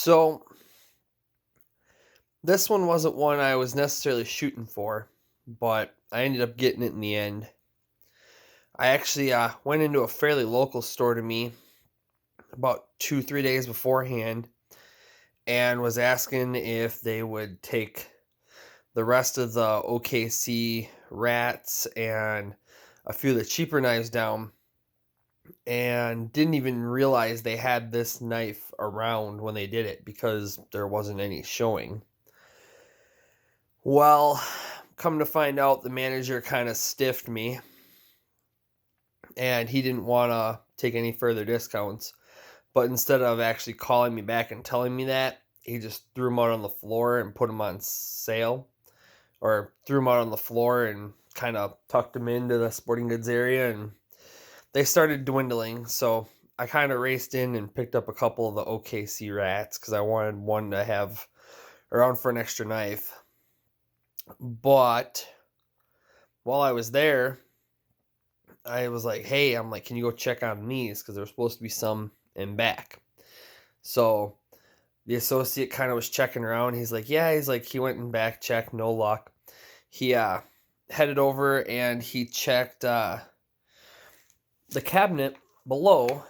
So this one wasn't one I was necessarily shooting for, but I ended up getting it in the end. I actually went into a fairly local store to me about 2, 3 days beforehand and was asking if they would take the rest of the OKC rats and a few of the cheaper knives down, and didn't even realize they had this knife around when they did it because there wasn't any showing. Well, come to find out, the manager kind of stiffed me and he didn't want to take any further discounts. But instead of actually calling me back and telling me that, he just threw them out on the floor and put them on sale, or threw them out on the floor and kind of tucked them into the sporting goods area, and they started dwindling. So I kind of raced in and picked up a couple of the OKC rats because I wanted one to have around for an extra knife. But while I was there, I was like, hey, I'm like, can you go check on these? Because there was supposed to be some in back. So the associate kind of was checking around. He's like, yeah, he went in back, checked, no luck. He headed over and he checked the cabinet below,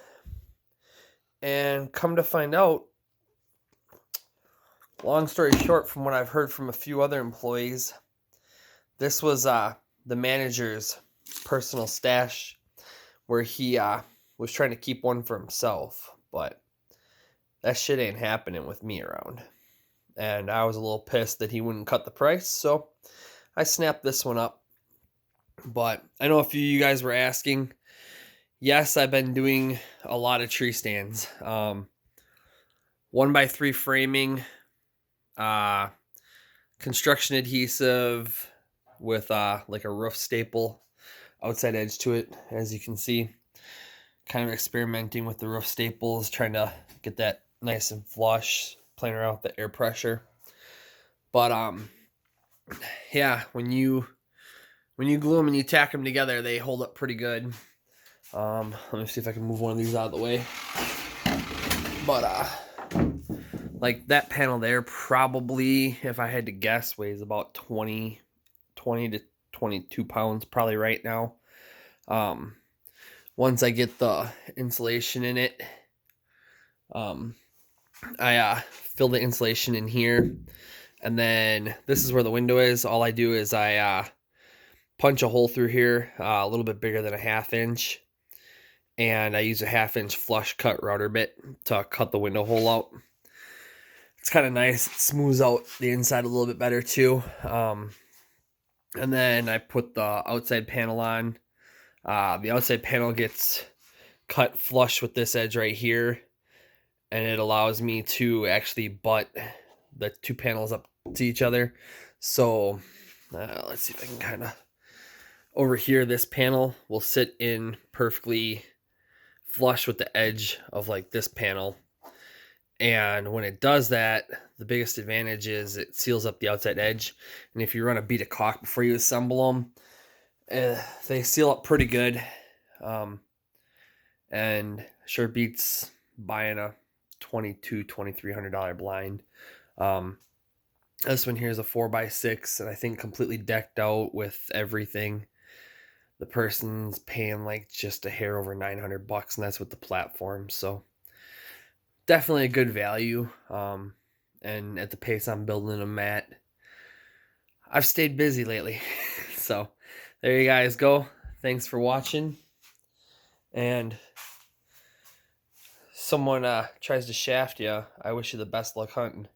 and come to find out, long story short, from what I've heard from a few other employees, this was the manager's personal stash where he was trying to keep one for himself. But that shit ain't happening with me around. And I was a little pissed that he wouldn't cut the price, so I snapped this one up. But I know a few of you guys were asking. Yes, I've been doing a lot of tree stands. 1x3 framing, construction adhesive with like a roof staple outside edge to it, as you can see. Kind of experimenting with the roof staples, trying to get that nice and flush, playing around with the air pressure. But yeah, when you glue them and you tack them together, they hold up pretty good. Let me see if I can move one of these out of the way. But like that panel there, probably, if I had to guess, weighs about 20 to 22 pounds probably right now. Once I get the insulation in it, I fill the insulation in here, and then this is where the window is. All I do is I punch a hole through here, a little bit bigger than a 1/2 inch, and I use a 1/2 inch flush cut router bit to cut the window hole out. It's kind of nice. It smooths out the inside a little bit better too. And then I put the outside panel on. The outside panel gets cut flush with this edge right here, and it allows me to actually butt the two panels up to each other. So let's see if I can kind of, over here, this panel will sit in perfectly flush with the edge of like this panel. And when it does that, the biggest advantage is it seals up the outside edge. And if you run a bead of caulk before you assemble them, they seal up pretty good. And sure beats buying a $2,200-$2,300 blind. This one here is a 4x6, and I think completely decked out with everything. The person's paying like just a hair over $900, and that's with the platform. So definitely a good value. And at the pace I'm building them at, I've stayed busy lately. So there you guys go. Thanks for watching. And someone tries to shaft you, I wish you the best luck hunting.